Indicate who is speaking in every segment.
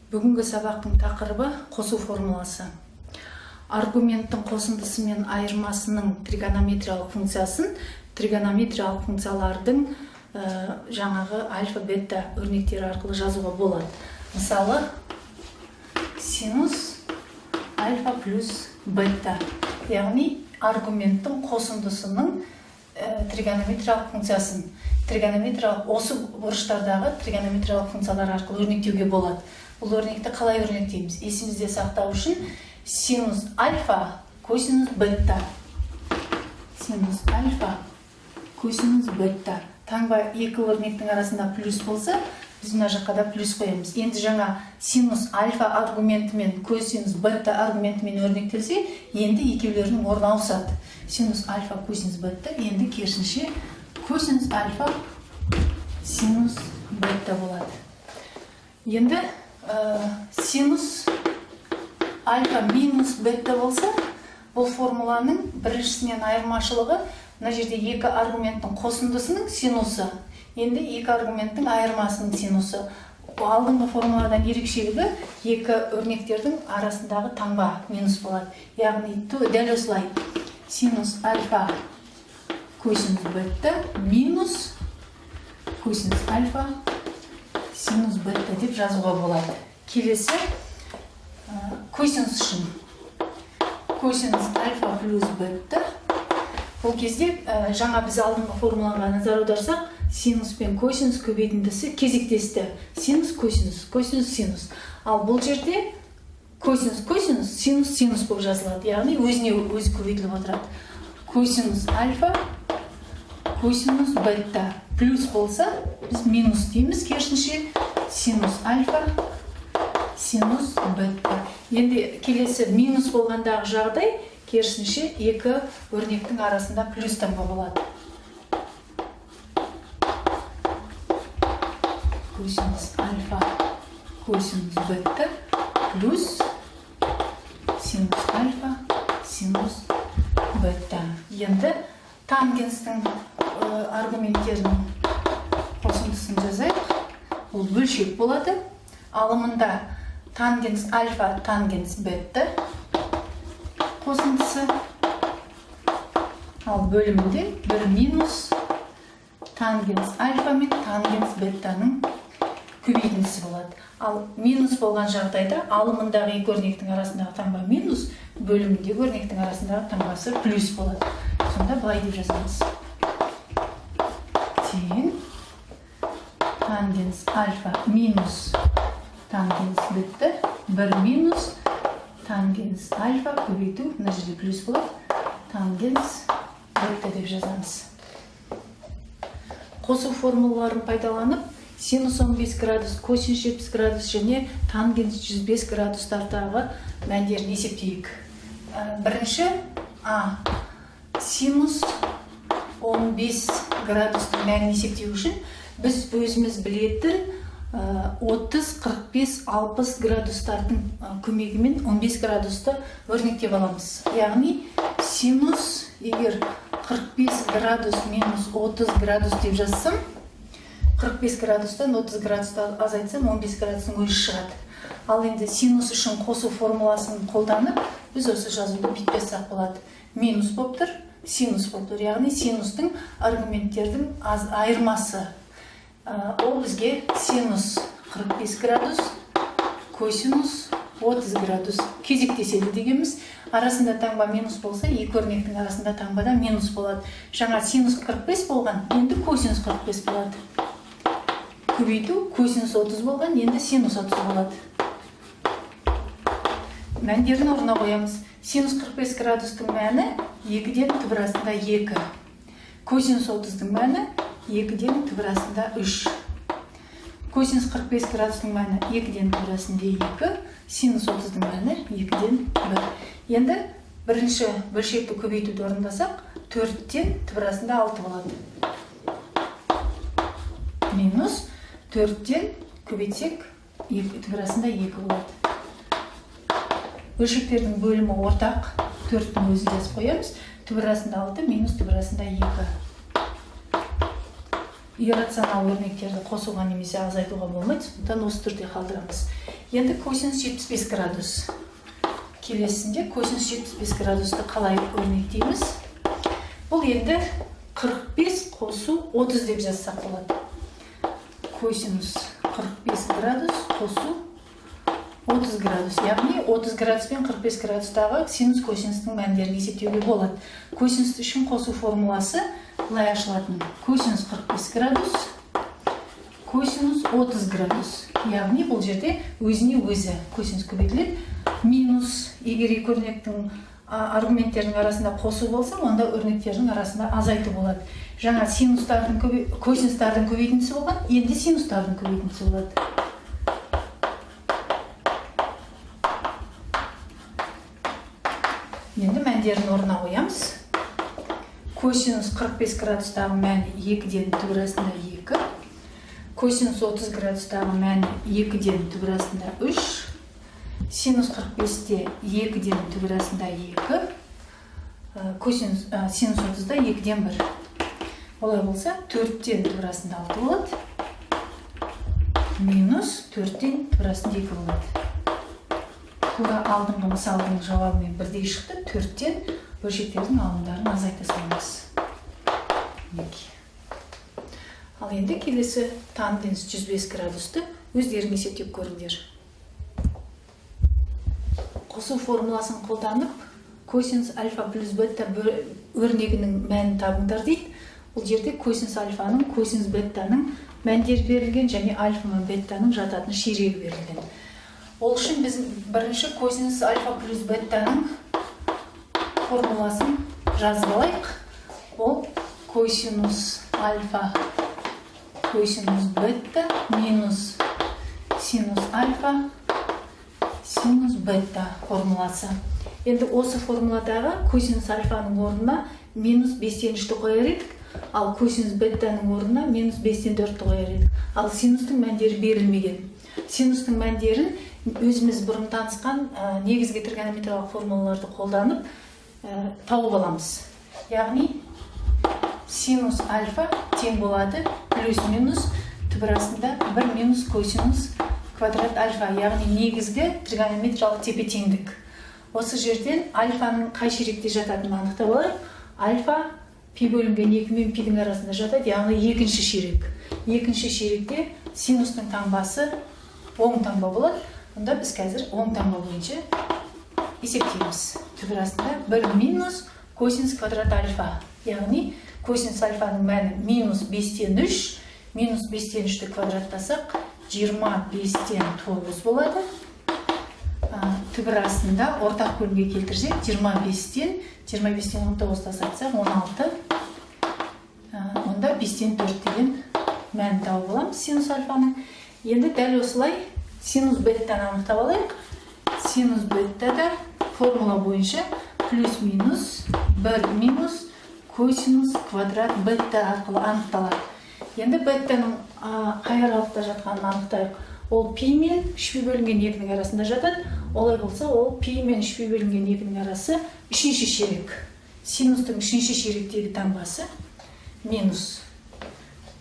Speaker 1: Бүгінгі сабақтың тақырыбы қосу формуласы. Аргументтің қосындысы мен айырмасының тригонометриялық функциясын тригонометриялық функциялардың жаңағы альфа, бета өрнектері арқылы жазуға болады. Мысалы, синус альфа плюс бета, яғни аргументтің қосындысының тригонометриялық функциясын осы бұрыштардағы тригонометриялық функциялар арқылы өрнектеуге болады. Бұл өрнекті қалай өрнектейміз? Есімізде сақтау үшін синус альфа косинус бета. Синус альфа косинус бета. Таңба екі өрнектің арасында плюс болса, біз мына жаққа да плюс қоямыз. Енді жаңа синус альфа аргументімен косинус бета аргументімен өрнектелсе, енді екеулерінің орны ауысады. Синус альфа косинус бета, енді керісінше косинус альфа синус бета болады. Енді синус альфа минус бета болса, бұл формуланың біріншісінен айырмашылығы мына жерде екі аргументтің қосындысының синусы, енді екі аргументтің айырмасының синусы. Алдыңғы формуладан ерекшелігі екі өрнектердің арасындағы таңба минус болады. Яғни дәл осылай синус альфа косинус бета минус косинус альфа синус бета деп жазуға болады. Келесі косинус үшін косинус альфа плюс бета. Бұл кезде жаңа біз алдыңғы формулаға назар аударсақ, синус пен косинус көбейтіндісі кезектесті. Синус косинус, косинус синус. Ал бұл жерде косинус косинус, синус синус болып жазылады. Яғни өзіне өзі көбейтіліп отырады. Косинус альфа косинус бета. Плюс болса, біз минус дейміз, керісінше синус альфа синус бета. Енді келесі минус болғандағы жағдай, керісінше екі өрнектің арасында плюс таңба болады. Косинус альфа косинус бета плюс синус альфа синус бета. Енді тангенстің аргументтерінің қосындысын жазайық. Бұл бөлшек болады. Алымында тангенс альфа тангенс бета қосындысы. Ал бөлімінде бір минус тангенс альфа мен тангенс бетаның көбейтіндісі болады. Ал минус болған жағдайда алымындағы екі өрнектің арасындағы таңба минус, бөліміндегі өрнектің арасындағы таңбасы плюс болады. Сонда былай деп жазамыз. Тең тангенс альфа минус тангенс бета бір минус тангенс альфа көбейту, мына жерде плюс болады, тангенс бета деп жазамыз. Қосу формулаларын пайдаланып, синус 15 градус, косинус 70 градус және тангенс 105 градустардағы мәндерін есептейік. Бірінші синус 15 градустың мәнін есептеу үшін біз өзіміз білетін 30, 45, 60 градустардың көмегімен 15 градусты өрнектеп аламыз. Яғни синус егер 45 градус минус 30 градус деп жазсам, 45 градустан 30 градусты азайтсам 15 градустың өзі шығады. Ал енді синус үшін қосу формуласын қолданып, біз осы жазуды бүйтпесақ болады. Минус болып тұр, синус болып тұр. Яғни синустың аргументтердің айырмасы. Ол бізге синус 45 градус, косинус 30 градус кезектеседі дегеніміз. Арасында таңба минус болса, екі өрнектің арасында таңбада минус болады. Жаңа синус 45 болған, енді косинус 45 болады. Көбейту косинус 30 болған, енді синус 30 болады. Мәндерін орнына қоямыз. Синус 45 градустың мәні 2-ден түбір астында 2. Косинус 30-дың мәні 2-ден түбір астында 3. Косинус 45 градустың мәні 2-ден түбір астында 2. Синус 30-дың мәні 2-ден 1. Енді бірінші бөлшекті көбейтуді орындасақ, 4-ден түбір астында 6 болады. Минус 4-ден көбейтсек, түбір астында 2 болады. Бөлшектердің бөлімі ортақ, 4-тің өзін жазып қоямыз. Түбір астында 6, минус түбір астында 2. иррационал өрнектерді қосуға немесе азайтуға болмайды, сондықтан осы түрде қалдырамыз. Енді косинус 75 градус. Келесінде косинус 75 градусты қалай өрнектейміз? Бұл енді 45 қосу 30 деп жазсақ болады. Косинус 45 градус қосу 30 градус. Яғни 30 градус пен 45 градустағы синус косинустың мәндерін есептеуге болады. Косинус үшін қосу формуласы былай ашылатын. Косинус 45 градус, косинус 30 градус. Яғни бұл жерде өзіне өзі косинус көбейтіледі. Минус, егер екі өрнектің аргументтердің арасында қосу болса, онда өрнектердің арасында азайту болады. Жаңа косинустардың көбейтіндісі болған, енді синустардың көбейтіндісі болады. Енді мәндерін орнына қоямыз. Косинус 45 градустағы мәні 2-ден түбірасында 2. Косинус 30 градустағы мәні 2-ден түбірасында 3. Синус 45-те 2-ден түбірасында 2. Синус 30-да 2-ден 1. Олай болса 4-ден түбірасында 6 болады. Минус 4-ден түбірасында 2 болады. Тура алдыңғы мысалдың жауабымен бірдей шықты. 4-ден бөлшектердің алымдарын азайта саламыз. Ал енді келесі тангенс 105 градусты өздерің есептеп көріңдер. Қосу формуласын қолданып, косинус альфа плюс бетта өрнегінің мәнін табыңдар дейді. Бұл жерде косинус альфаның, косинус беттаның мәндері берілген және альфа мен беттаның жататын ширегі берілген. Ол үшін біз бірінші косинус альфа плюс беттаның формуласын жазып алайық. Ол косинус альфа косинус бетта минус синус альфа синус бетта формуласы. Енді осы формуладағы косинус альфаның орнына минус 5-тен 3-ті қояр едік, ал косинус беттаның орнына минус 5-тен 4-ті қояр едік. Ал синустың мәндері берілмеген. Синустың мәндерін өзіміз бұрын танысқан негізгі тригонометриялық формулаларды қолданып тауып аламыз. Яғни синус альфа тең болады плюс-минус түбірасында 1 минус косинус квадрат альфа, яғни негізгі тригонометриялық тепе-теңдік. Осы жерден альфаның қай ширекте жататынын анықтап алайық. Альфа пи бөлінген 2 мен пидің арасында жатады, яғни екінші ширек. Екінші ширекте синустың таңбасы оң таңба болады. Онда біз қазір оң таңба бойынша есептейміз. Түбірасында 1 минус косинус квадрат альфа, яғни косинус альфаның мәні минус 5-тен 3, минус 5-тен 3-ті квадраттасақ 25-тен 9 болады. Түбірасында ортақ бөлімге келтірсек 25-тен 19 тасатсақ 16. Онда 5-тен 4 деген мән тауып аламыз синус альфаның. Енді дәл осылай синус беттаны анықтап алайық. Синус беттада формула бойынша плюс-минус 1 минус косинус квадрат бетта арқылы анықталады. Енді беттаның қай аралықта жатқанын анықтайық. Ол пи мен 3 бөлінген 2-ның арасында жатады. Олай болса, ол пи мен 3 бөлінген 2-ның арасы 3-ші ширек. Синустың 3-ші ширектегі таңбасы минус.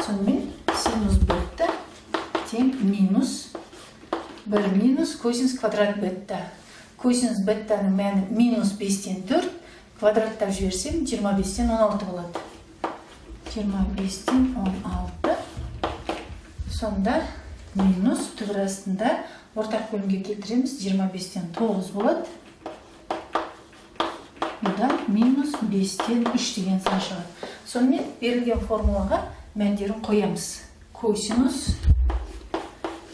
Speaker 1: Сонымен синус бетта тең минус 1 минус косинус квадрат бетта. Косинус беттаның мәні минус 5-тен 4, квадраттап жіберсем 25-тен 16 болады. 25-тен 16. Сонда минус түбірасында ортақ бөлімге келтіреміз, 25-тен 9 болады. Бұда минус 5-тен 3 деген сан шығады. Сонымен берілген формулаға мәндерін қоямыз. Косинус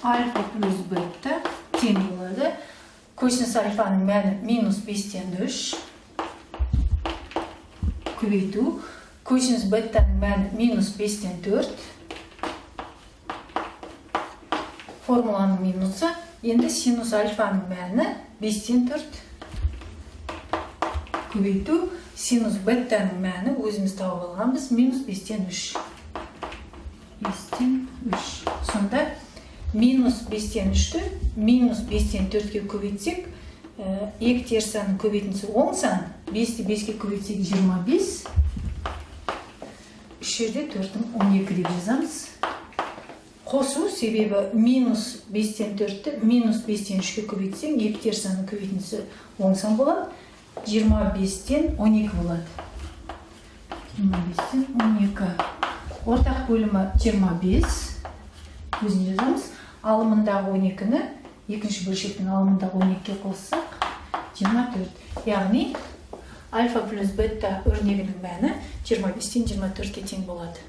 Speaker 1: альфа плюс бетта тең болады. Косинус альфаның мәні минус 5-тен 3. Көбейту. Косинус беттаның мәні минус 5-тен 4. Формуланың минусы. Енді синус альфаның мәні 5-тен 4. Көбейту. Синус беттаның мәні өзіміз тауып алғанбыз минус 5-тен 3. 5-тен 3. Сонда минус 5-тен 3-ті минус 5-тен 4-ке көбейтсек, екі теріс санның көбейтіндісі оң сан. 5-ті 5-ке көбейтсек 25. 3 жерде 4-ін 12 деп жазамыз. Қосу себебі минус 5-тен 4-ті минус 5-тен 3-ке көбейтсең, ектер саны көбейтіндісі оң сан болады. 25-тен 12 болады. 25-тен 12. Ортақ бөлімі 25. Өзін жазамыз. Алымындағы 12-ні екінші бөлшектің алымындағы 12-ке қоссақ 24. Яғни альфа плюс бета өрнегінің мәні 25-тен 24-ке тең болады.